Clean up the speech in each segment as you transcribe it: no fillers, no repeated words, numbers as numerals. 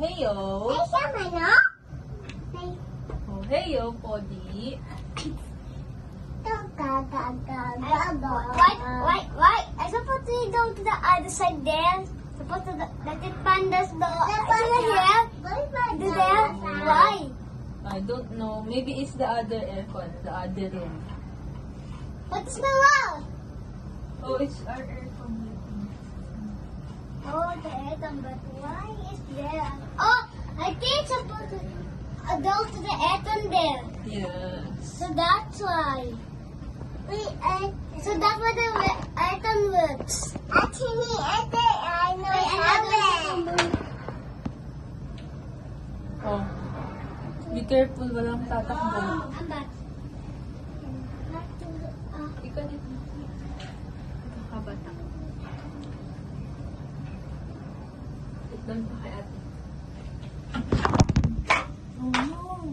heyo. Ay, sama, no? Ay, Oh, heyo, Podi. Why? I supposed to go to the other side there. Supposed to let it pandas the here. Do there? Why? I don't know. Maybe it's the other aircon, the other room. What's the wall? Oh, it's our aircon. Oh, the atom, but why is there? Oh, I think supposed to go to the atom there. Yeah. So that's why. So that's why the atom works. Actually, I know Oh. Be careful, walang tatakbo. I'm back. Ikaw dito. Kakabata. Doon pa kay ate. Oh no.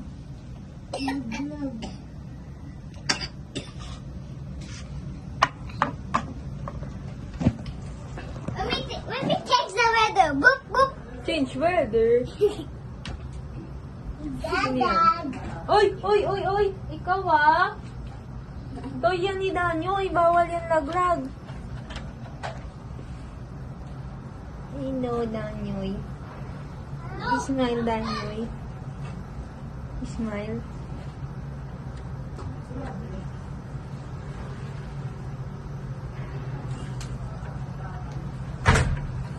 Naglag. Let me change the weather. Boop, boop. Change weather. Dad. Oy! Ikaw ah! Ito yan ni Danyoy. Bawal yan laglag. You know, Danyoy. Smile, Danyoy. Smile.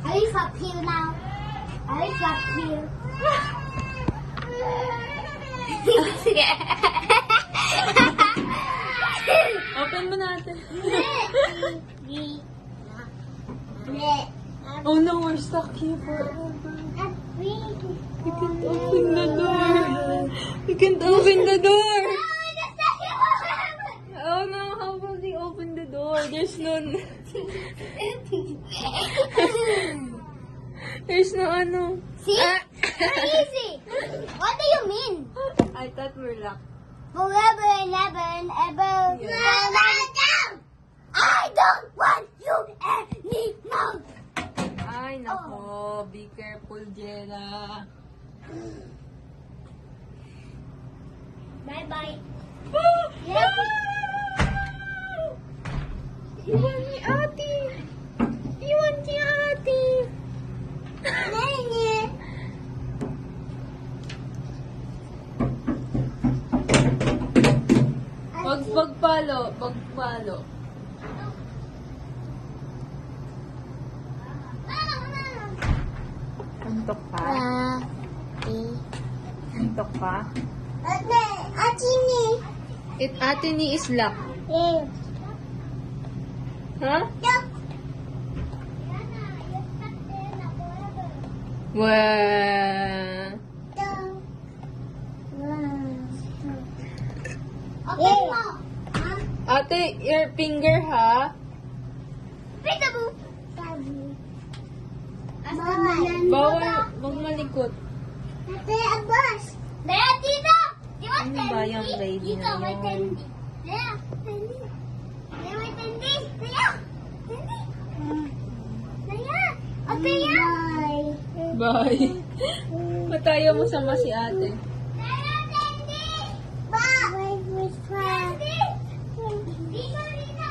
Are you up here now? Are you up here? Open mo natin. Oh no, we're stuck here forever. We can't open the door. We can't open the door. Oh no, how will we open the door? There's no... There's no ano. See? Very easy. What do you mean? I thought we're locked. Forever and ever and ever. Yeah. I don't want you anymore. Ay, nako. Be careful, Jella. Bye-bye. Iwan ni ate. Iwan si ate. Pagpalo. Antok pa? Antok pa? Ate ni is locked. Huh? Wow. Okay mo. Ate, your finger ha? Peekaboo. Bawal, wag malikot. Ate, abas. Daya, dito. Di ba Ano ba yung lady Dito, na may yun? tendi. Daya, tendi. Daya, may tendi. Daya, tendi. Daya. O, Daya. Bye. Mataya mo sama si ate. Daya, tendi. Ba. Tendi. Dito, dito.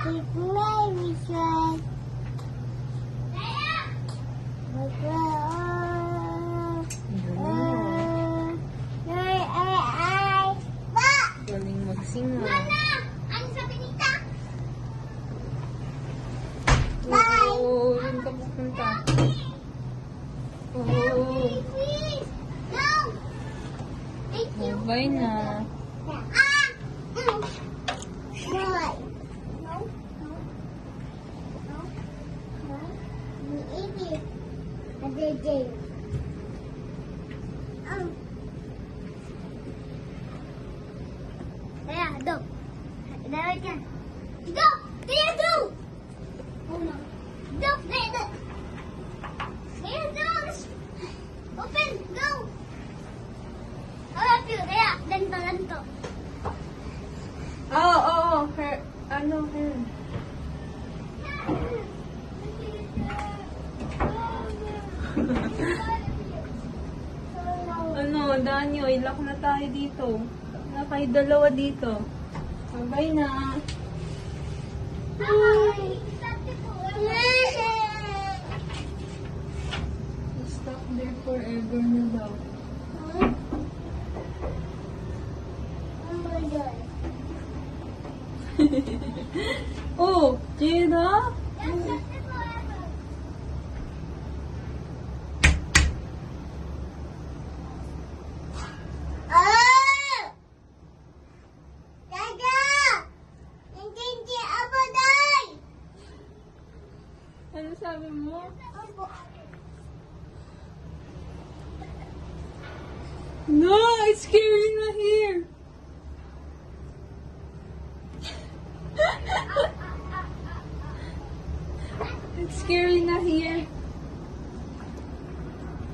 Galing magsinga. Mana? Ano sabi nita? Oo, yun ka pupunta. Oo. Please. No. Thank you. Bye na. Bye. No. You eat it. I did it. Kaya, do. Dawit yan. Do! Kaya, do! Oh, no. Do! Kaya, do! Kaya, do! Open! Go! I'll help you. Kaya, ganito. Oo. Her, ano, her. No, Danyo, ilak na tayo dito. Na kayo dalawa dito. Bye na. Stuck there forever na daw. Oh, Jada? Ano sabi mo? No, it's scary na here. It's scary na here.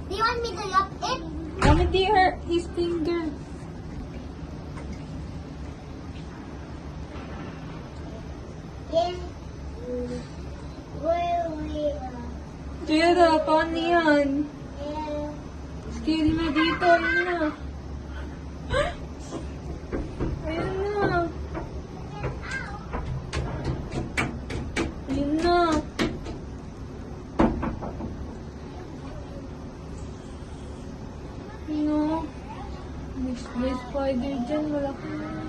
Do you want me to lock it? Wanna see her his finger? Yes. Jada, paano yan? Scary na dito. Ayun na. Ayun na. Ayun na. No. May spider dyan. Malaki na.